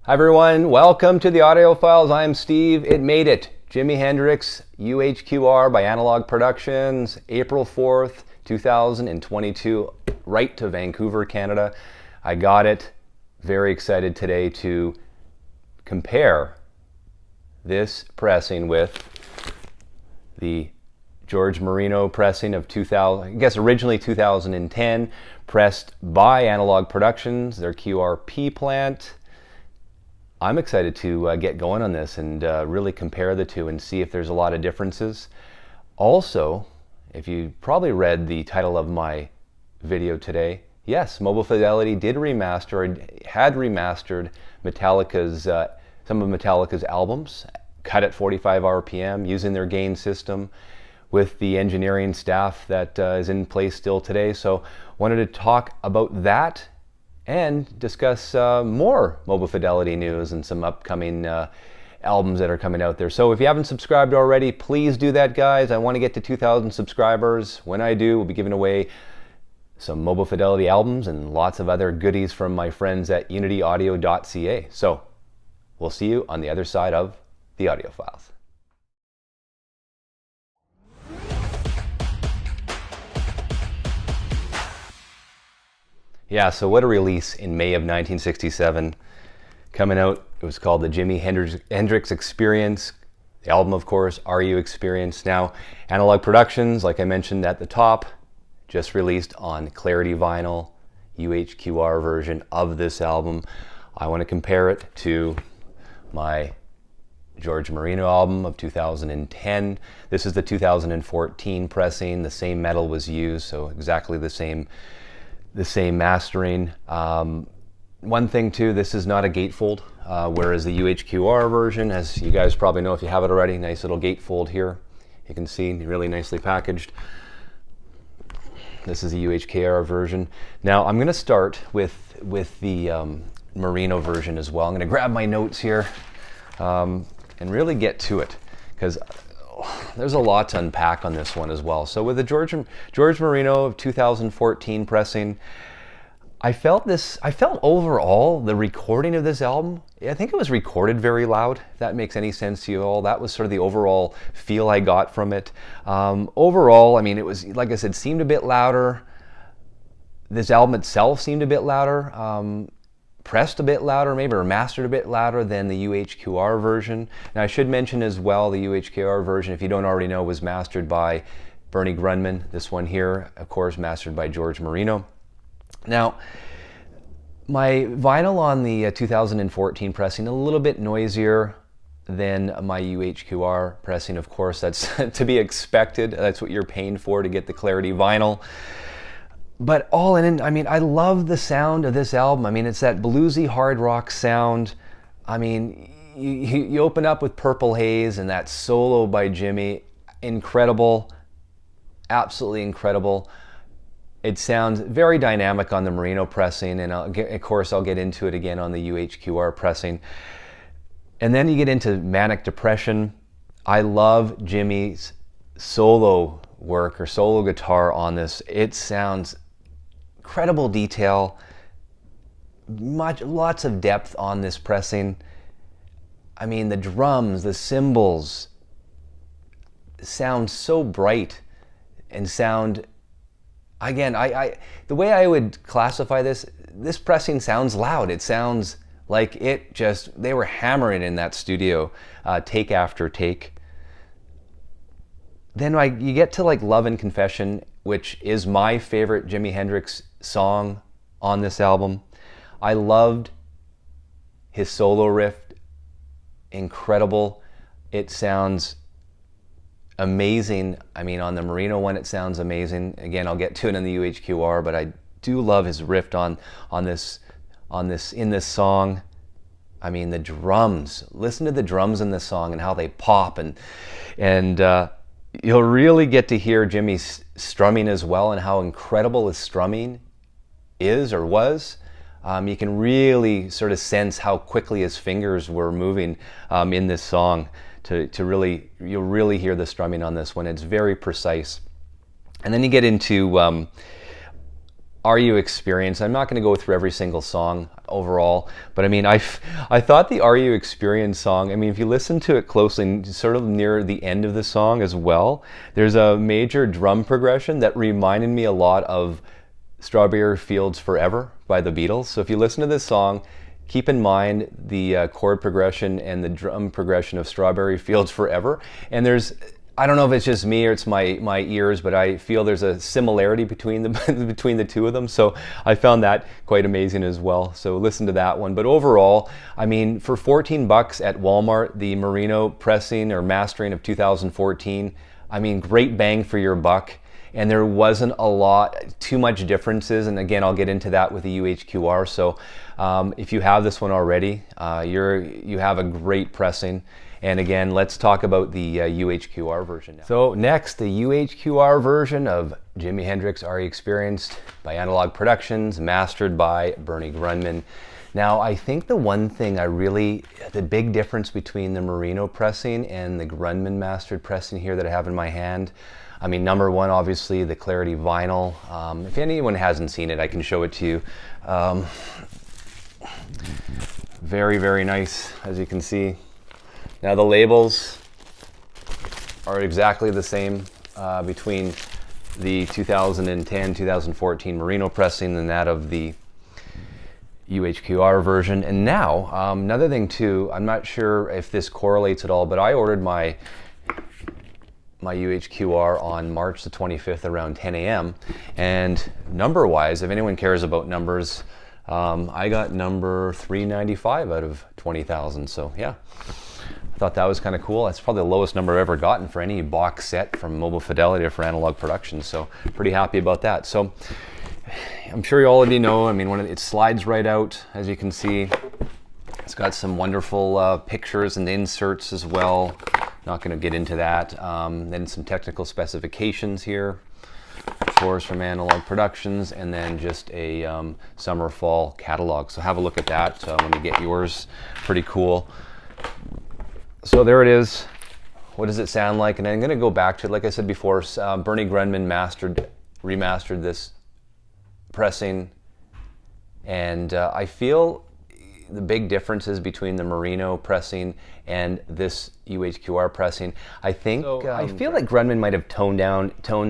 Hi everyone, welcome to the Audio Files. I'm Steve. It made it. Jimi Hendrix, UHQR by Analogue Productions, April 4th, 2022, right to Vancouver, Canada. I got it. Very excited today to compare this pressing with the George Marino pressing of 2000, I guess originally 2010, pressed by Analogue Productions, their QRP plant. I'm excited to get going on this and really compare the two and see if there's a lot of differences. Also, if you probably read the title of my video today, yes, Mobile Fidelity did remaster, or had remastered Metallica's, some of Metallica's albums, cut at 45 RPM, using their gain system with the engineering staff that is in place still today. So wanted to talk about that and discuss more Mobile Fidelity news and some upcoming albums that are coming out there. So if you haven't subscribed already, please do that, guys. I want to get to 2,000 subscribers. When I do, we'll be giving away some Mobile Fidelity albums and lots of other goodies from my friends at unityaudio.ca. So we'll see you on the other side of the Audio Files. Yeah, so what a release in May of 1967. Coming out, it was called the Jimi Hendrix Experience. The album, of course, Are You Experienced? Now, Analogue Productions, like I mentioned at the top, just released on Clarity Vinyl, UHQR version of this album. I want to compare it to my George Marino album of 2010. This is the 2014 pressing. The same metal was used, so exactly the same mastering. One thing too, this is not a gatefold, whereas the UHQR version, as you guys probably know if you have it already, nice little gatefold here. You can see really nicely packaged. This is the UHQR version. Now I'm going to start with the Marino version as well. I'm going to grab my notes here and really get to it, because there's a lot to unpack on this one as well. So with the George Marino of 2014 pressing, I felt overall the recording of this album, I think it was recorded very loud, if that makes any sense to you all. That was sort of the overall feel I got from it. Overall, I mean, it was, like I said, seemed a bit louder. This album itself seemed a bit louder. Pressed a bit louder, maybe, or mastered a bit louder than the UHQR version. Now I should mention as well, the UHQR version, if you don't already know, was mastered by Bernie Grundman. This one here, of course, mastered by George Marino. Now, my vinyl on the 2014 pressing, a little bit noisier than my UHQR pressing, of course. That's to be expected. That's what you're paying for to get the Clarity vinyl. But all in, I mean, I love the sound of this album. I mean, it's that bluesy hard rock sound. I mean, you open up with Purple Haze and that solo by Jimi. Incredible, absolutely incredible. It sounds very dynamic on the Marino pressing, and of course I'll get into it again on the UHQR pressing. And then you get into Manic Depression. I love Jimi's solo work or solo guitar on this. It sounds incredible detail, lots of depth on this pressing. I mean, the drums, the cymbals sound so bright and sound, again, the way I would classify this pressing sounds loud. It sounds like they were hammering in that studio, take after take. Then you get to like Love and Confession, which is my favorite Jimi Hendrix song on this album. I loved his solo riff, incredible. It sounds amazing. I mean, on the Marino one, it sounds amazing. Again, I'll get to it in the UHQR, but I do love his riff in this song. I mean, the drums. Listen to the drums in this song and how they pop, and you'll really get to hear Jimi's strumming as well, and how incredible his strumming is or was. You can really sort of sense how quickly his fingers were moving in this song. You'll really hear the strumming on this one. It's very precise. And then you get into Are You Experienced? I'm not going to go through every single song. overall. But I mean, I thought the Are You Experienced song, I mean, if you listen to it closely, sort of near the end of the song as well, there's a major drum progression that reminded me a lot of Strawberry Fields Forever by the Beatles. So if you listen to this song, keep in mind the chord progression and the drum progression of Strawberry Fields Forever. And there's, I don't know if it's just me or it's my ears, but I feel there's a similarity between the two of them. So I found that quite amazing as well. So listen to that one. But overall, I mean, for 14 bucks at Walmart, the Marino pressing or mastering of 2014, I mean, great bang for your buck. And there wasn't too much differences. And again, I'll get into that with the UHQR. So if you have this one already, you have a great pressing. And again, let's talk about the UHQR version now. So next, the UHQR version of Jimi Hendrix Are You Experienced by Analogue Productions, mastered by Bernie Grundman. Now, I think the one thing the big difference between the Marino pressing and the Grundman mastered pressing here that I have in my hand, I mean, number one, obviously, the Clarity vinyl. If anyone hasn't seen it, I can show it to you. Very, very nice, as you can see. Now the labels are exactly the same between the 2010-2014 Marino pressing and that of the UHQR version. And now, another thing too, I'm not sure if this correlates at all, but I ordered my UHQR on March the 25th around 10 a.m. And number-wise, if anyone cares about numbers, I got number 395 out of 20,000. So yeah. I thought that was kind of cool. That's probably the lowest number I've ever gotten for any box set from Mobile Fidelity or for Analogue Productions. So pretty happy about that. So I'm sure all of you know, I mean, it slides right out, as you can see. It's got some wonderful pictures and inserts as well. Not going to get into that. Then some technical specifications here, of course, from Analogue Productions, and then just a summer fall catalog. So have a look at that when you get yours. Pretty cool. So there it is. What does it sound like? And I'm going to go back to it. Like I said before, Bernie Grundman remastered this pressing. And I feel the big differences between the Marino pressing and this UHQR pressing. I think I feel like Grundman might have toned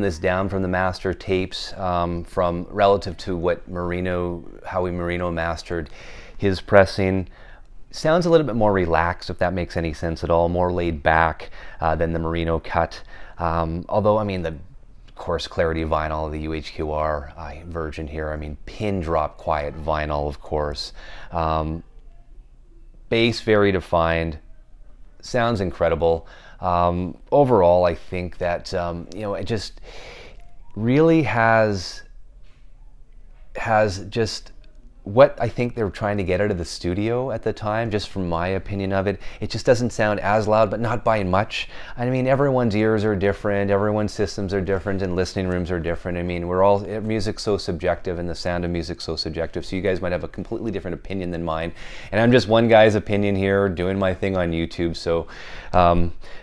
this down from the master tapes from relative to what how Marino mastered his pressing. Sounds a little bit more relaxed, if that makes any sense at all, more laid back than the Marino cut. Although, I mean, of course, Clarity vinyl, the UHQR version here, I mean, pin drop quiet vinyl, of course. Bass very defined, sounds incredible. Overall, I think that, it just really has just what I think they were trying to get out of the studio at the time, just from my opinion of it. It just doesn't sound as loud, but not by much. I mean, everyone's ears are different, everyone's systems are different, and listening rooms are different. I mean, music's so subjective, and the sound of music's so subjective, so you guys might have a completely different opinion than mine. And I'm just one guy's opinion here, doing my thing on YouTube, so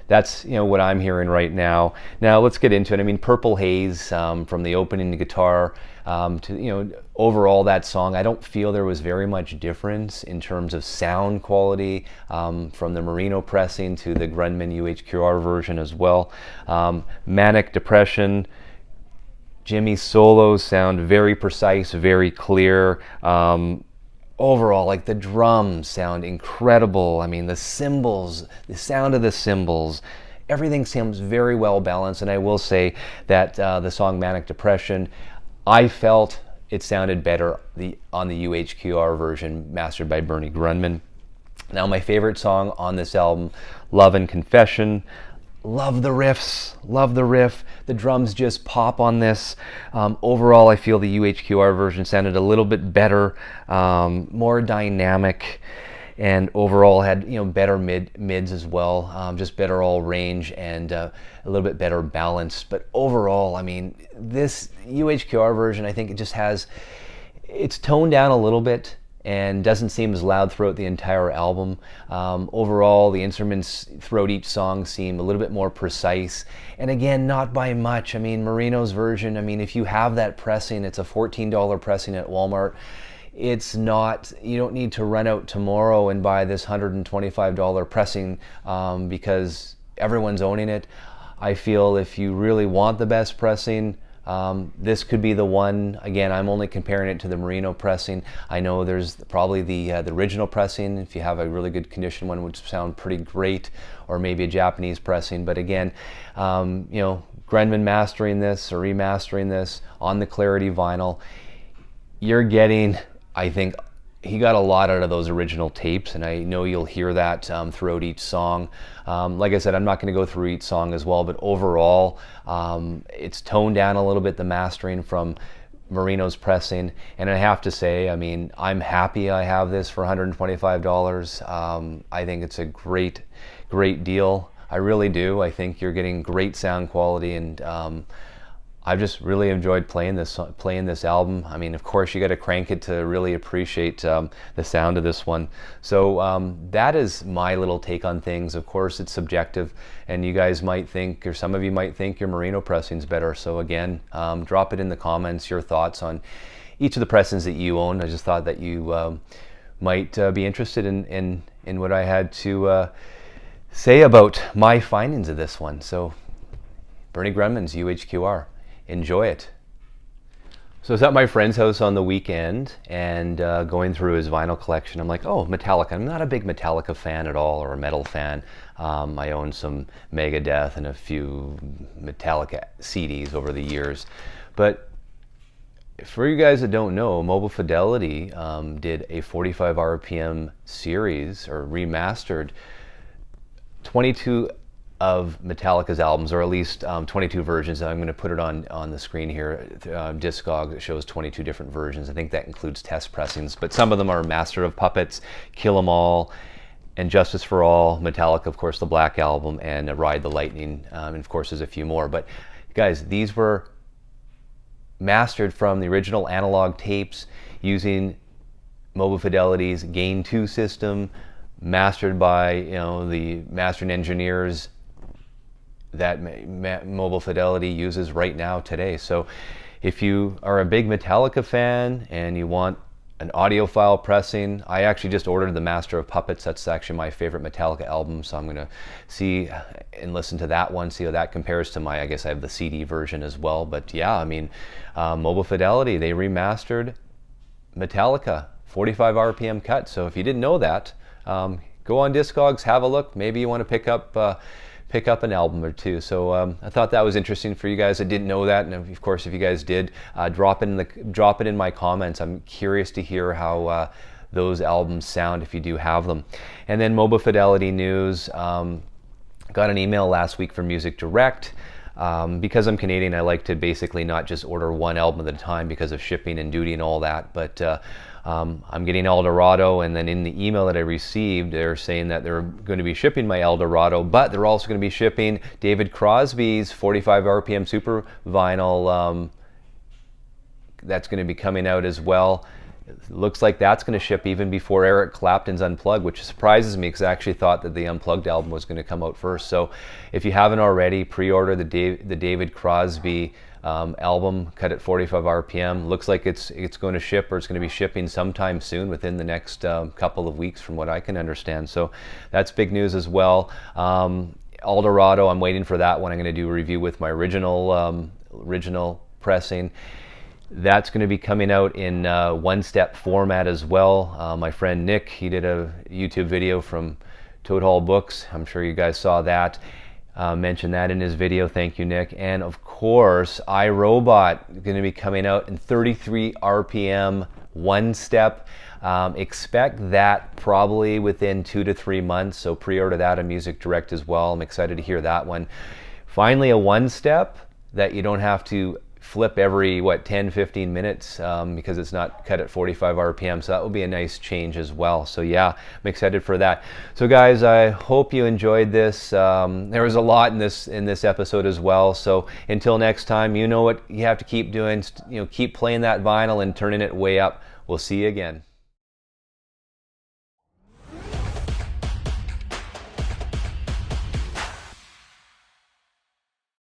that's what I'm hearing right now. Now let's get into it. I mean, Purple Haze, from the opening guitar to overall that song, I don't feel there was very much difference in terms of sound quality from the Marino pressing to the Grundman UHQR version as well. Manic Depression, Jimmy's solos sound very precise, very clear. Overall, like the drums sound incredible. I mean, the cymbals, the sound of the cymbals, everything sounds very well balanced. And I will say that the song Manic Depression, I felt it sounded better on the UHQR version mastered by Bernie Grundman. Now, my favorite song on this album, Love and Confession. Love the riffs, love the riff. The drums just pop on this. Overall, I feel the UHQR version sounded a little bit better, more dynamic, and overall had better mids as well, just better all range and a little bit better balance. But overall, I mean, this UHQR version, I think it just it's toned down a little bit and doesn't seem as loud throughout the entire album. Overall, the instruments throughout each song seem a little bit more precise, and again, not by much. I mean, Marino's version, I mean, if you have that pressing, it's a $14 pressing at Walmart. it's not, you don't need to run out tomorrow and buy this $125 pressing because everyone's owning it. I feel if you really want the best pressing, this could be the one. Again, I'm only comparing it to the Marino pressing. I know there's probably the original pressing. If you have a really good condition one, would sound pretty great, or maybe a Japanese pressing. But again, you know, Grundman mastering this or remastering this on the Clarity vinyl, you're getting, I think, he got a lot out of those original tapes, and I know you'll hear that throughout each song. Like I said, I'm not going to go through each song as well, but overall, it's toned down a little bit, the mastering from Marino's pressing. And I have to say, I mean, I'm happy I have this for $125. I think it's a great, great deal. I really do. I think you're getting great sound quality, and I've just really enjoyed playing this album. I mean, of course, you got to crank it to really appreciate the sound of this one. So that is my little take on things. Of course, it's subjective, and you guys might think, or some of you might think, your Marino pressing's better. So again, drop it in the comments, your thoughts on each of the pressings that you own. I just thought that you might be interested in what I had to say about my findings of this one. So Bernie Grundman's UHQR. Enjoy it. So I was at my friend's house on the weekend and going through his vinyl collection. I'm like, oh, Metallica. I'm not a big Metallica fan at all, or a metal fan. I own some Megadeth and a few Metallica CDs over the years. But for you guys that don't know, Mobile Fidelity did a 45 RPM series, or remastered 22 of Metallica's albums, or at least 22 versions. I'm going to put it on the screen here. Discogs, it shows 22 different versions. I think that includes test pressings, but some of them are Master of Puppets, Kill 'Em All, and Justice for All, Metallica, of course, the Black Album, and Ride the Lightning, and of course there's a few more. But guys, these were mastered from the original analog tapes using Mobile Fidelity's Gain 2 system, mastered by, you know, the mastering engineers that Mobile Fidelity uses right now today. So if you are a big Metallica fan and you want an audiophile pressing, I actually just ordered the Master of Puppets. That's actually my favorite Metallica album, so I'm going to see and listen to that one, see how that compares to my, I guess I have the CD version as well. But yeah, I mean, Mobile Fidelity, they remastered Metallica 45 RPM cut. So if you didn't know that, go on Discogs, have a look. Maybe you want to pick up an album or two. So I thought that was interesting for you guys that didn't know that, and of course, if you guys did, drop it in my comments. I'm curious to hear how those albums sound if you do have them. And then Mobile Fidelity news. Got an email last week from Music Direct. Because I'm Canadian, I like to basically not just order one album at a time because of shipping and duty and all that, but I'm getting Eldorado, and then in the email that I received, they're saying that they're going to be shipping my Eldorado, but they're also going to be shipping David Crosby's 45 RPM Super Vinyl. That's going to be coming out as well. It looks like that's going to ship even before Eric Clapton's Unplugged, which surprises me because I actually thought that the Unplugged album was going to come out first. So if you haven't already, pre-order the David Crosby album cut at 45 RPM. Looks like it's going to ship, or it's going to be shipping sometime soon, within the next couple of weeks from what I can understand. So that's big news as well. Eldorado, I'm waiting for that one. I'm going to do a review with my original pressing. That's going to be coming out in one-step format as well. My friend Nick, he did a YouTube video from Toad Hall Books. I'm sure you guys saw that. Mentioned that in his video. Thank you, Nick. And of course, iRobot going to be coming out in 33 RPM one-step. Expect that probably within 2 to 3 months. So pre-order that on Music Direct as well. I'm excited to hear that one. Finally, a one-step that you don't have to flip every 10-15 minutes because it's not cut at 45 RPM, so that will be a nice change as well. So yeah, I'm excited for that. So guys, I hope you enjoyed this. There was a lot in this episode as well. So until next time, you know what you have to keep doing. Keep playing that vinyl and turning it way up. We'll see you again.